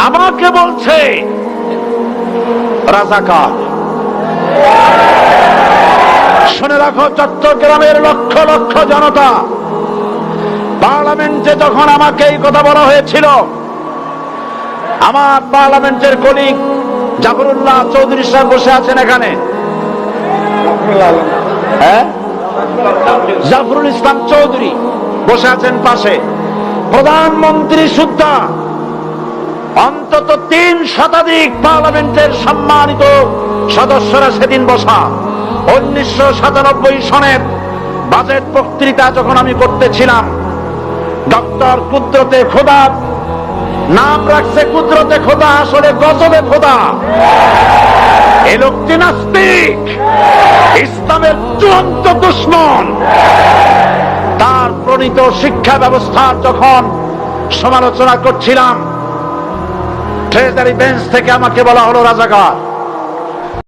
আমাকে বলছে রাজাকার। শুনে রাখো, চট্টগ্রামের লক্ষ লক্ষ জনতা, পার্লামেন্টে যখন আমাকে এই কথা বলা হয়েছিল, আমার পার্লামেন্টের কলিগ জাফরুল্লাহ চৌধুরী সাহেব বসে আছেন এখানে, হ্যাঁ, জাফরুল ইসলাম চৌধুরী বসে আছেন পাশে, প্রধানমন্ত্রী সুদ্ধা, অন্তত 3 শতাধিক পার্লামেন্টের সম্মানিত সদস্যরা সেদিন বসা। 1997 সনের বাজেট বক্তৃতা যখন আমি করতেছিলাম, ডক্টর কুদরতে খোদা, নাম রাখছে কুদরতে খোদা, আসলে গজবে খোদা। এ লোকটি নাস্তিক, ইসলামের চূড়ান্ত দুশমন। তার প্রণীত শিক্ষা ব্যবস্থার যখন সমালোচনা করছিলাম, ট্রেজারি বেঞ্চ থেকে আমাকে বলা হলো রাজাকার।